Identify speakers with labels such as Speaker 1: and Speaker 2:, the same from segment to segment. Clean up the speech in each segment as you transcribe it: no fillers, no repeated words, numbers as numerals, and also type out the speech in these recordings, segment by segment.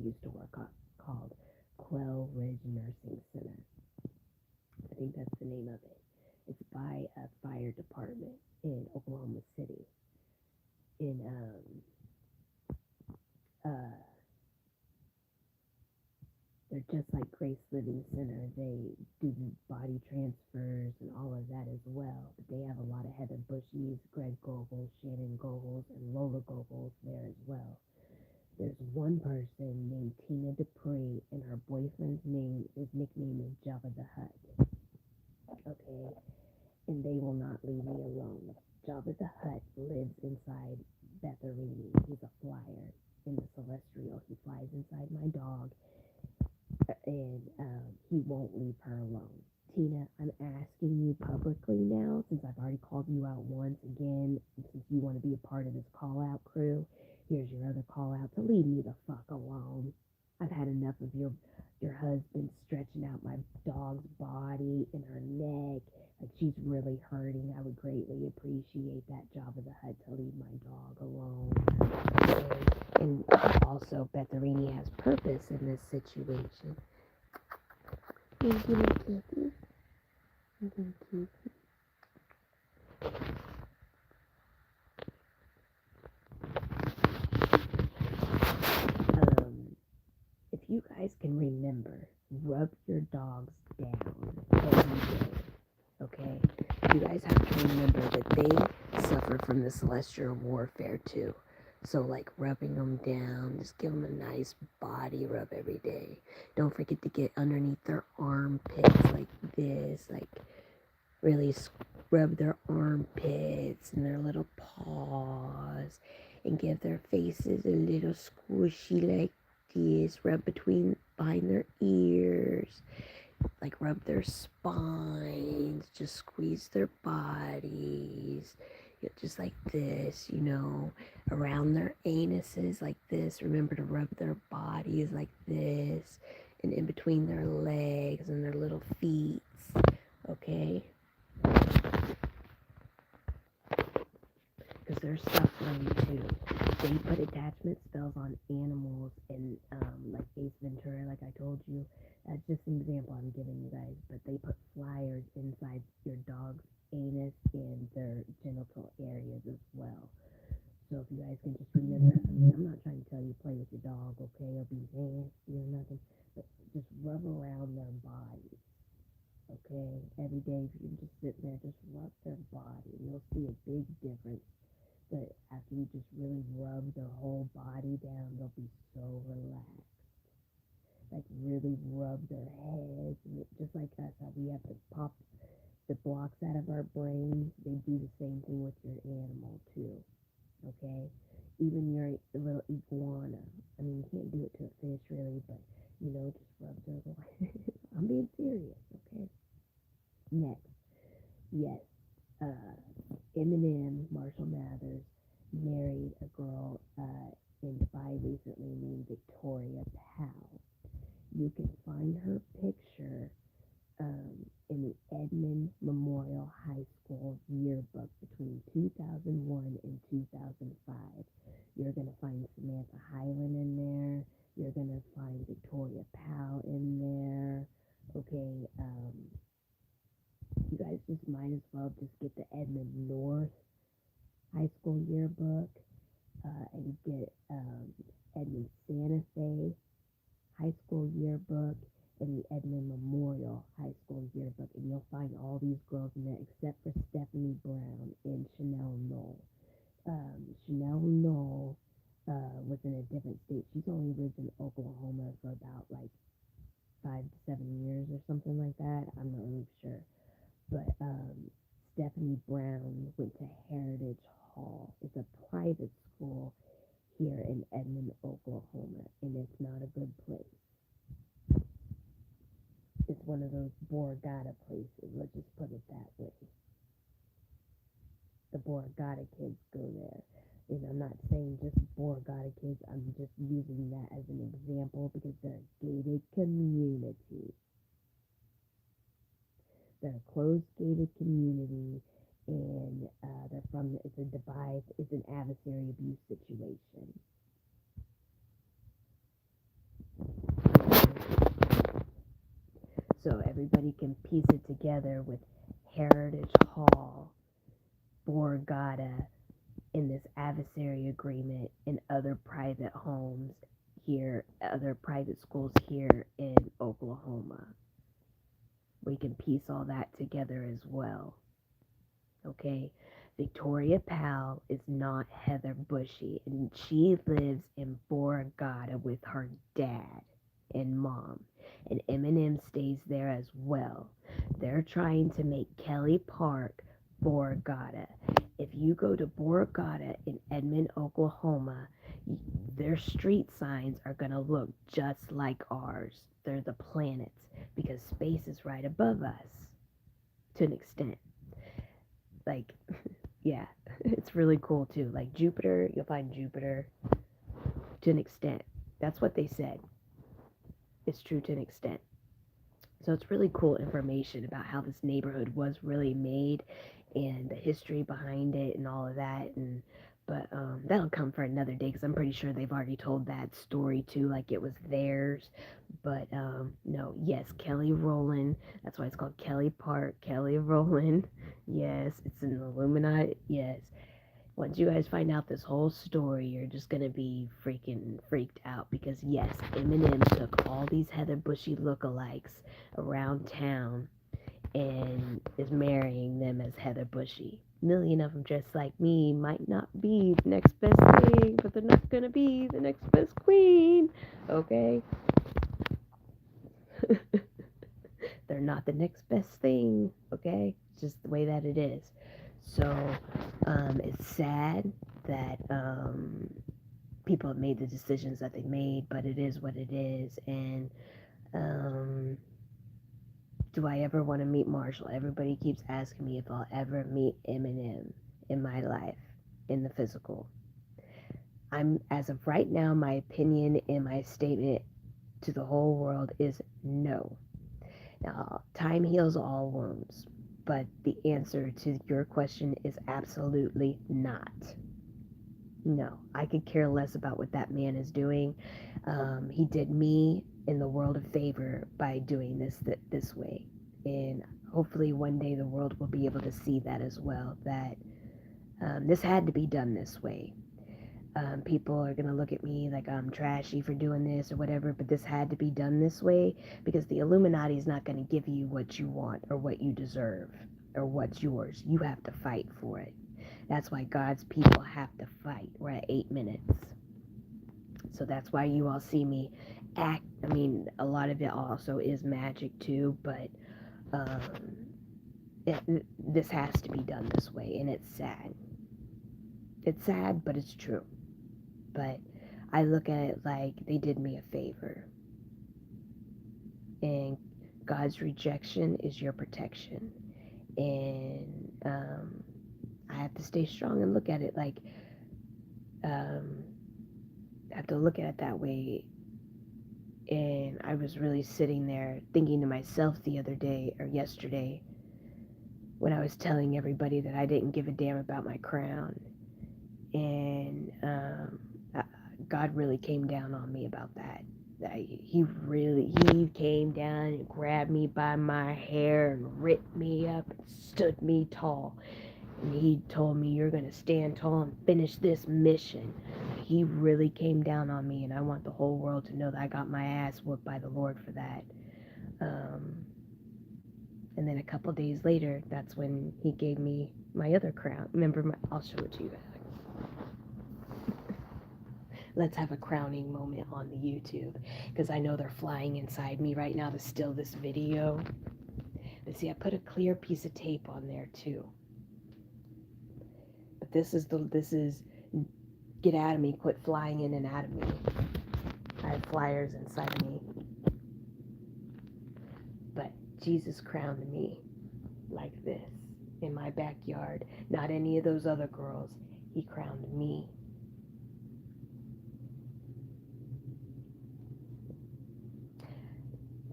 Speaker 1: used to work on called Quail Ridge Nursing Center. I think that's the name of it. It's by a fire department in Oklahoma City. In uh, they're just like Grace Living Center. They do the body transfers and all of that as well. But they have a lot of Heather Busheys, Greg Gogel, Shannon Gogels, and Lola Gogels there as well. There's one person named Tina Dupree, and her boyfriend's name, his nickname is Jabba the Hutt. Okay, and they will not leave me alone. Jabba the Hutt lives inside Betherini. He's a flyer in the Celestial. He flies inside my dog, and he won't leave her alone. Tina, I'm asking you publicly now, since I've already called you out once again, and since you want to be a part of this call out crew, here's your other call out to leave me the fuck alone. I've had enough of your husband stretching out my dog's body and her neck. Like she's really hurting. I would greatly appreciate that. Jabba the Hutt to leave my dog alone. And also, Betherini has purpose in this situation. Thank you, Kitty. Thank you. If you guys can remember, rub your dogs down every day. Okay? You guys have to remember that they suffer from the celestial warfare too. So, like rubbing them down, just give them a nice body rub every day. Don't forget to get underneath their armpits like this, like really rub their armpits and their little paws, and give their faces a little squishy like this. Rub behind their ears, like rub their spines, just squeeze their bodies, just like this, around their anuses like this. Remember to rub their bodies like this, and in between their legs and their little feet, okay? Because they're suffering too. They put attachment spells on animals, and like Ace Ventura, like I told you, that's just an example I'm giving you guys, but they put flyers inside your dog's anus and their genital areas as well. So if you guys can just remember, I'm not trying to tell you play with your dog, okay, or be nasty or nothing, but just rub around their bodies, okay? Every day, if you can just sit there, just rub their body, and you'll see a big difference. But after you just really rub their whole body down, they'll be so relaxed. Like really rub their heads, and just like us, how we have to pop the blocks out of our brains, they do the same thing with your animal too, okay? Even your little iguana. I mean, you can't do it to a fish really, but just rub their I'm being serious, okay? Next, yes, Eminem, Marshall Mathers, married a girl in Dubai recently named Victoria Powell. You can find her picture in the Edmond Memorial High School yearbook between 2001 and 2005. You're going to find Samantha Hyland in there. You're going to find Victoria Powell in there. Okay, you guys just might as well just get the Edmond North High School yearbook and get Edmond Santa Fe High School yearbook and the Edmond Memorial High School yearbook, and you'll find all these girls in there except for Stephanie Brown and Chanel Knoll. Chanel Knoll was in a different state. She's only lived in Oklahoma for about like 5 to 7 years or something like that. I'm not really sure. But Stephanie Brown went to Heritage Hall. It's a private school here in Edmond, Oklahoma, and it's not a good place. It's one of those Borgata places, let's just put it that way. The Borgata kids go there. And I'm not saying just Borgata kids, I'm just using that as an example because they're a gated community. They're a closed gated community, and it's a it's an adversary abuse situation. So everybody can piece it together with Heritage Hall, Borgata, in this adversary agreement in other private homes here, other private schools here in Oklahoma. We can piece all that together as well. Okay? Victoria Powell is not Heather Bushy, and she lives in Borgata with her dad and mom. And Eminem stays there as well. They're trying to make Kelly Park Borgata. If you go to Borgata in Edmond, Oklahoma, their street signs are going to look just like ours. They're the planets because space is right above us to an extent. Like, yeah, it's really cool too. Like Jupiter, you'll find Jupiter to an extent. That's what they said. It's true to an extent. So it's really cool information about how this neighborhood was really made and the history behind it and all of that. But that'll come for another day because I'm pretty sure they've already told that story too, like it was theirs. But no, yes, Kelly Rowland. That's why it's called Kelly Park. Kelly Rowland. Yes, it's an Illuminati. Yes. Once you guys find out this whole story, you're just gonna be freaking freaked out because yes, Eminem took all these Heather Bushy lookalikes around town and is marrying them as Heather Bushy. A million of them just like me might not be the next best thing, but they're not gonna be the next best queen. Okay? They're not the next best thing. Okay? It's just the way that it is. So it's sad that people have made the decisions that they made, but it is what it is. And do I ever want to meet Marshall? Everybody keeps asking me if I'll ever meet Eminem in my life, in the physical. As of right now, my opinion and my statement to the whole world is no. Now, time heals all wounds, but the answer to your question is absolutely not. No, I could care less about what that man is doing. He did me in the world a favor by doing this way, and hopefully one day the world will be able to see that as well. That this had to be done this way. People are gonna look at me like I'm trashy for doing this or whatever, but this had to be done this way because the Illuminati is not gonna give you what you want or what you deserve or what's yours. You have to fight for it. That's why God's people have to fight. We're at 8 minutes. So that's why you all see me act. I mean, a lot of it also is magic too, but this has to be done this way, and it's sad. It's sad, but it's true. But I look at it like they did me a favor. And God's rejection is your protection. And I have to stay strong and look at it like, I have to look at it that way. And I was really sitting there thinking to myself the other day or yesterday when I was telling everybody that I didn't give a damn about my crown. And God really came down on me about that. He came down and grabbed me by my hair and ripped me up and stood me tall. And he told me, you're going to stand tall and finish this mission. He really came down on me, and I want the whole world to know that I got my ass whooped by the Lord for that. And then a couple days later, that's when he gave me my other crown. Remember, I'll show it to you guys. Let's have a crowning moment on the YouTube, because I know they're flying inside me right now to steal this video. But see, I put a clear piece of tape on there too. But this is get out of me, quit flying in and out of me. I have flyers inside of me. But Jesus crowned me like this in my backyard. Not any of those other girls. He crowned me.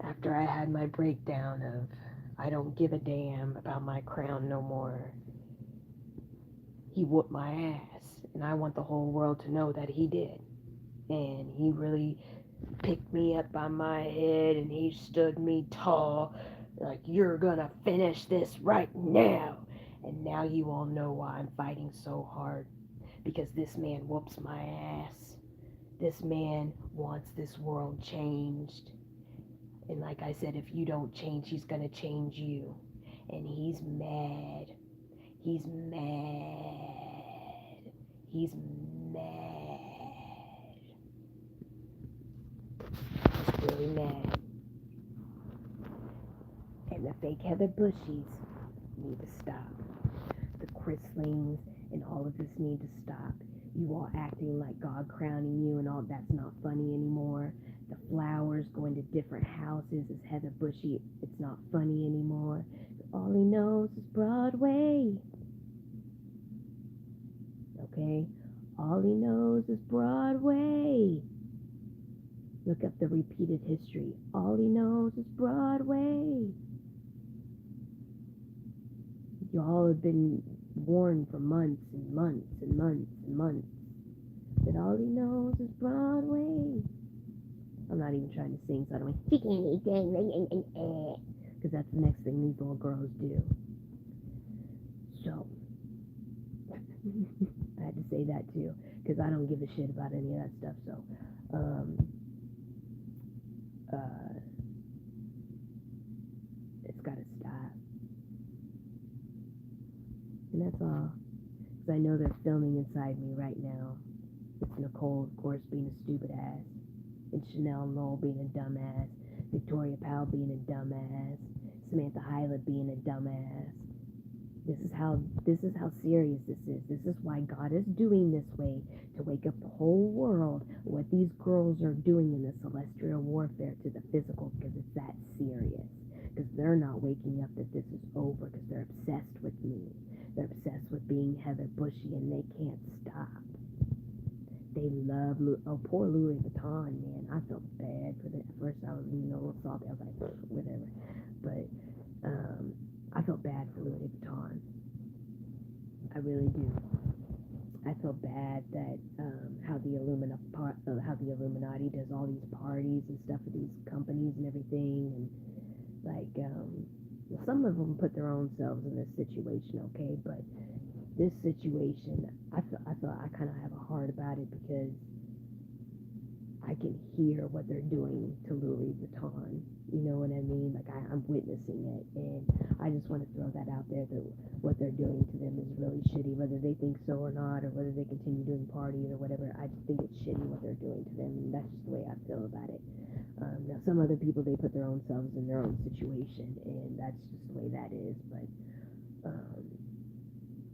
Speaker 1: After I had my breakdown of I don't give a damn about my crown no more, he whooped my ass. And I want the whole world to know that he did. And he really picked me up by my head and he stood me tall, like, you're gonna finish this right now. And now you all know why I'm fighting so hard. Because this man whoops my ass. This man wants this world changed. And like I said, if you don't change, he's gonna change you. And he's mad. He's mad. He's mad. He's really mad. And the fake Heather Busheys need to stop. The Chrislings and all of this need to stop. You all acting like God crowning you and all that's not funny anymore. The flowers going to different houses as Heather Bushy, it's not funny anymore. All he knows is Broadway. Okay? All he knows is Broadway. Look up the repeated history. All he knows is Broadway. Y'all have been warned for months and months and months and months that all he knows is Broadway. I'm not even trying to sing, so I don't want because that's the next thing these little girls do. So I had to say that too, because I don't give a shit about any of that stuff. So it's got to stop. And that's all. Because I know they're filming inside me right now. It's Nicole, of course, being a stupid ass. And Chanel Knoll being a dumbass. Victoria Powell being a dumbass. Samantha Hyla being a dumbass. This is how serious this is. This is why God is doing this way, to wake up the whole world what these girls are doing in the celestial warfare to the physical, because it's that serious. Because they're not waking up that this is over, because they're obsessed with me. They're obsessed with being Heather Bushy, and they can't stop. They love poor Louis Vuitton, man. I felt bad for that. At first I was, a little salty. I was like, whatever. But I felt bad for Louis Vuitton. I really do. I feel bad that how the Illuminati does all these parties and stuff with these companies and everything, and like some of them put their own selves in this situation, okay, but this situation, I kind of have a heart about it, because I can hear what they're doing to Louis Vuitton. You know what I mean? Like, I'm witnessing it, and I just want to throw that out there, that what they're doing to them is really shitty, whether they think so or not, or whether they continue doing parties or whatever. I just think it's shitty what they're doing to them, and that's just the way I feel about it. Now, some other people, they put their own selves in their own situation, and that's just the way that is, but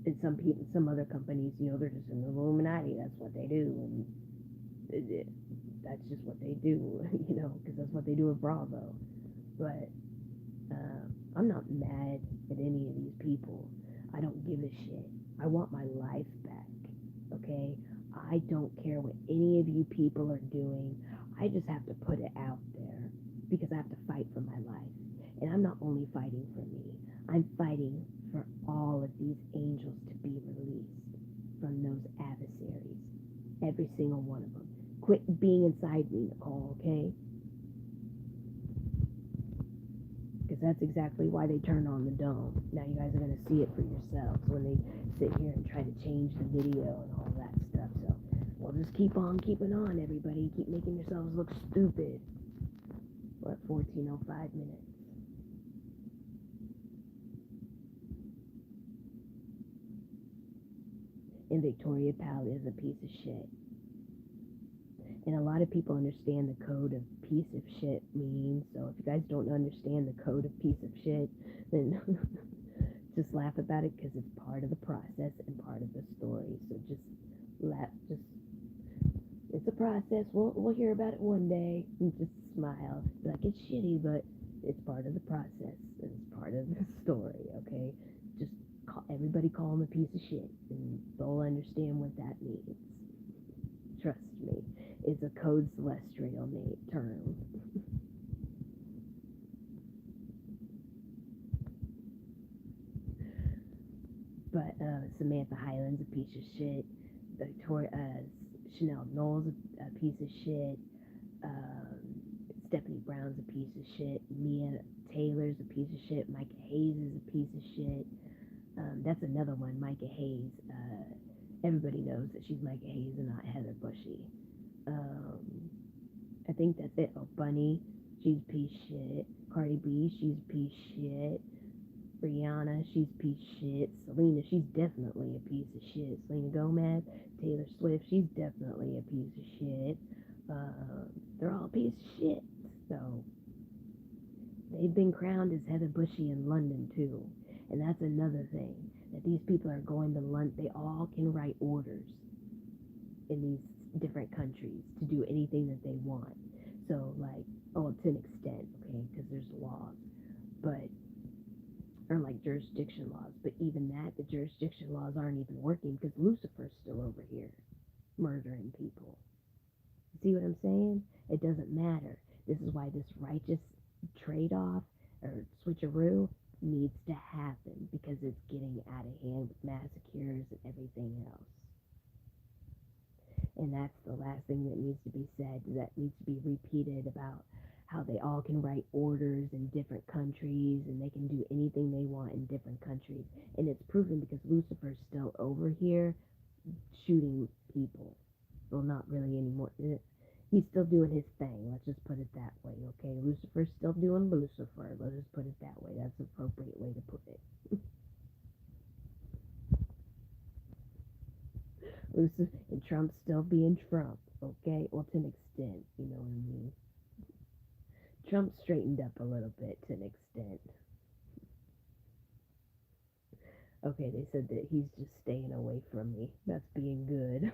Speaker 1: and some other companies, they're just an Illuminati. That's what they do, and that's just what they do, because that's what they do with Bravo. But I'm not mad at any of these people. I don't give a shit. I want my life back, okay? I don't care what any of you people are doing. I just have to put it out there, because I have to fight for my life. And I'm not only fighting for me. I'm fighting for all of these angels to be released from those adversaries. Every single one of them. Quit being inside me, Nicole, okay? Because that's exactly why they turned on the dome. Now you guys are going to see it for yourselves when they sit here and try to change the video and all that stuff. So, well, just keep on keeping on, everybody. Keep making yourselves look stupid. We're at 14:05 minutes. And Victoria Powell is a piece of shit. And a lot of people understand the code of piece of shit means. So if you guys don't understand the code of piece of shit, then just laugh about it, because it's part of the process and part of the story. So just laugh. It's a process. We'll hear about it one day. And just smile. Be like, it's shitty, but it's part of the process. It's part of the story. Okay. Just everybody call him a piece of shit, and they'll understand what that means. Trust me, it's a code celestial term. But Samantha Hyland's a piece of shit. Chanel Knowles a piece of shit. Stephanie Brown's a piece of shit. Mia Taylor's a piece of shit. Micah Hayes is a piece of shit. That's another one, Micah Hayes. Everybody knows that she's Micah Hayes and not Heather Bushy. I think that's it. Oh, Bunny, she's a piece of shit. Cardi B, she's a piece of shit. Rihanna, she's a piece of shit. Selena, she's definitely a piece of shit. Selena Gomez, Taylor Swift, she's definitely a piece of shit. They're all a piece of shit. So they've been crowned as Heather Bushy in London too. And that's another thing, that these people are going to London. They all can write orders in these different countries to do anything that they want. So like, oh, to an extent, okay, because there's laws, but or like jurisdiction laws, but even that, the jurisdiction laws aren't even working because Lucifer's still over here murdering people. See what I'm saying? It doesn't matter. This is why this righteous trade-off or switcheroo needs to happen, because it's getting out of hand with massacres and everything else. And that's the last thing that needs to be said, that needs to be repeated, about how they all can write orders in different countries and they can do anything they want in different countries. And it's proven because Lucifer's still over here shooting people. Well, not really anymore. He's still doing his thing. Let's just put it that way, okay? Lucifer's still doing Lucifer. Let's just put it that way. That's the appropriate way to put it. Lucifer and Trump's still being Trump, okay? Well, to an extent, you know what I mean? Trump straightened up a little bit to an extent. Okay, they said that he's just staying away from me. That's being good.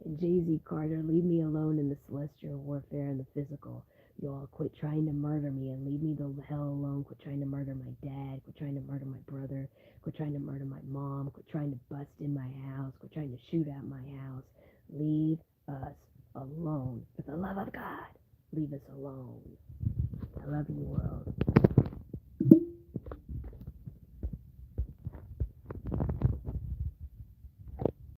Speaker 1: And Jay-Z Carter, leave me alone in the celestial warfare and the physical. You all quit trying to murder me and leave me the hell alone. Quit trying to murder my dad. Quit trying to murder my brother. Quit trying to murder my mom. Quit trying to bust in my house. Quit trying to shoot at my house. Leave us alone. For the love of God, leave us alone. I love you, world.